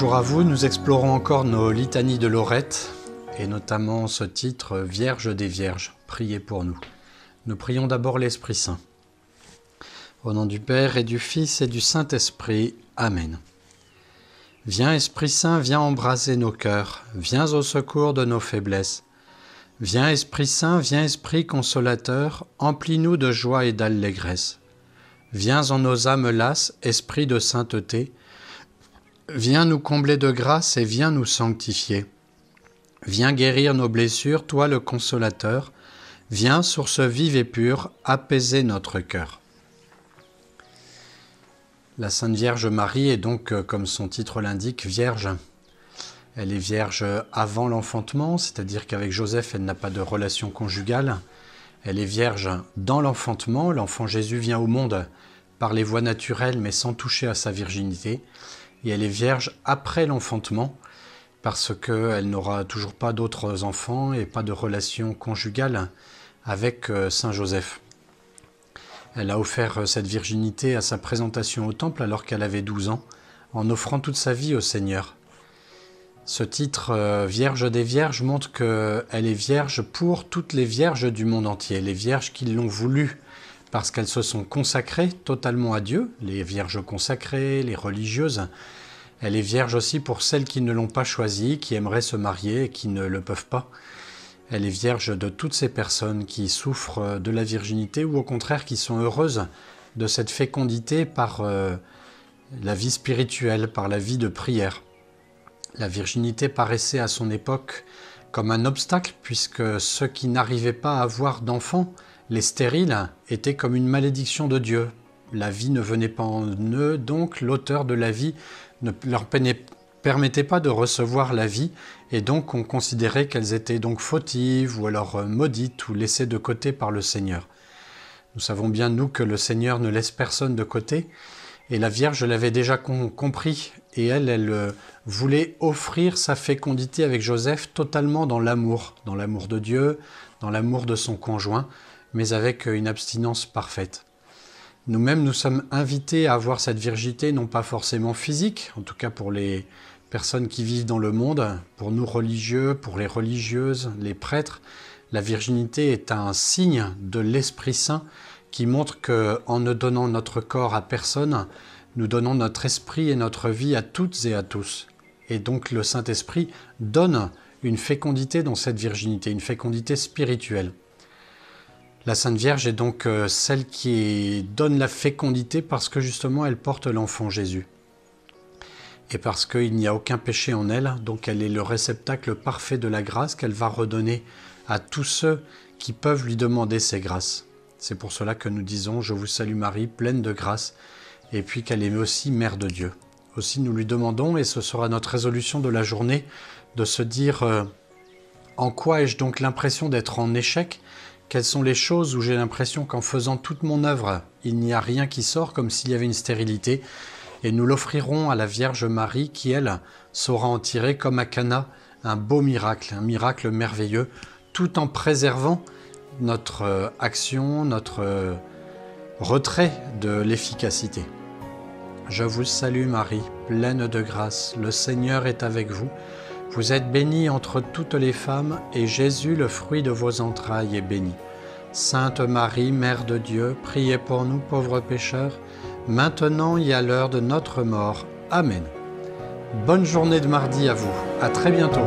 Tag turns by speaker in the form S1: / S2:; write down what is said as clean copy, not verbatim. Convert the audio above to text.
S1: Bonjour à vous, nous explorons encore nos litanies de Lorette et notamment ce titre « Vierge des Vierges, priez pour nous ». Nous prions d'abord l'Esprit Saint. Au nom du Père et du Fils et du Saint-Esprit, Amen. Viens Esprit Saint, viens embraser nos cœurs, viens au secours de nos faiblesses. Viens Esprit Saint, viens Esprit consolateur, emplis-nous de joie et d'allégresse. Viens en nos âmes lasses, Esprit de sainteté, viens nous combler de grâce et viens nous sanctifier. Viens guérir nos blessures, toi le consolateur, viens, source vive et pure, apaiser notre cœur. La Sainte Vierge Marie est donc, comme son titre l'indique, vierge. Elle est vierge avant l'enfantement, c'est-à-dire qu'avec Joseph, elle n'a pas de relation conjugale. Elle est vierge dans l'enfantement, l'enfant Jésus vient au monde par les voies naturelles, mais sans toucher à sa virginité. Et elle est vierge après l'enfantement, parce qu'elle n'aura toujours pas d'autres enfants et pas de relation conjugale avec Saint Joseph. Elle a offert cette virginité à sa présentation au temple alors qu'elle avait 12 ans, en offrant toute sa vie au Seigneur. Ce titre, Vierge des Vierges, montre qu'elle est vierge pour toutes les vierges du monde entier, les vierges qui l'ont voulu, parce qu'elles se sont consacrées totalement à Dieu, les vierges consacrées, les religieuses. Elle est vierge aussi pour celles qui ne l'ont pas choisie, qui aimeraient se marier et qui ne le peuvent pas. Elle est vierge de toutes ces personnes qui souffrent de la virginité ou au contraire qui sont heureuses de cette fécondité par la vie spirituelle, par la vie de prière. La virginité paraissait à son époque comme un obstacle puisque ceux qui n'arrivaient pas à avoir d'enfants, les stériles, étaient comme une malédiction de Dieu. La vie ne venait pas en eux, donc l'auteur de la vie ne leur permettait pas de recevoir la vie, et donc on considérait qu'elles étaient donc fautives ou alors maudites ou laissées de côté par le Seigneur. Nous savons bien, nous, que le Seigneur ne laisse personne de côté, et la Vierge l'avait déjà compris, et elle voulait offrir sa fécondité avec Joseph totalement dans l'amour de Dieu, dans l'amour de son conjoint, mais avec une abstinence parfaite. Nous-mêmes, nous sommes invités à avoir cette virginité, non pas forcément physique, en tout cas pour les personnes qui vivent dans le monde, pour nous religieux, pour les religieuses, les prêtres. La virginité est un signe de l'Esprit Saint qui montre qu'en ne donnant notre corps à personne, nous donnons notre esprit et notre vie à toutes et à tous. Et donc le Saint-Esprit donne une fécondité dans cette virginité, une fécondité spirituelle. La Sainte Vierge est donc celle qui donne la fécondité parce que justement elle porte l'enfant Jésus. Et parce qu'il n'y a aucun péché en elle, donc elle est le réceptacle parfait de la grâce qu'elle va redonner à tous ceux qui peuvent lui demander ces grâces. C'est pour cela que nous disons « Je vous salue Marie, pleine de grâce » et puis qu'elle est aussi Mère de Dieu. Aussi nous lui demandons, et ce sera notre résolution de la journée, de se dire en quoi ai-je donc l'impression d'être en échec ? Quelles sont les choses où j'ai l'impression qu'en faisant toute mon œuvre, il n'y a rien qui sort comme s'il y avait une stérilité. Et nous l'offrirons à la Vierge Marie qui, elle, saura en tirer comme à Cana un beau miracle, un miracle merveilleux, tout en préservant notre action, notre retrait de l'efficacité. Je vous salue Marie, pleine de grâce, le Seigneur est avec vous. Vous êtes bénie entre toutes les femmes, et Jésus, le fruit de vos entrailles, est béni. Sainte Marie, Mère de Dieu, priez pour nous pauvres pécheurs, maintenant et à l'heure de notre mort. Amen. Bonne journée de mardi à vous. À très bientôt.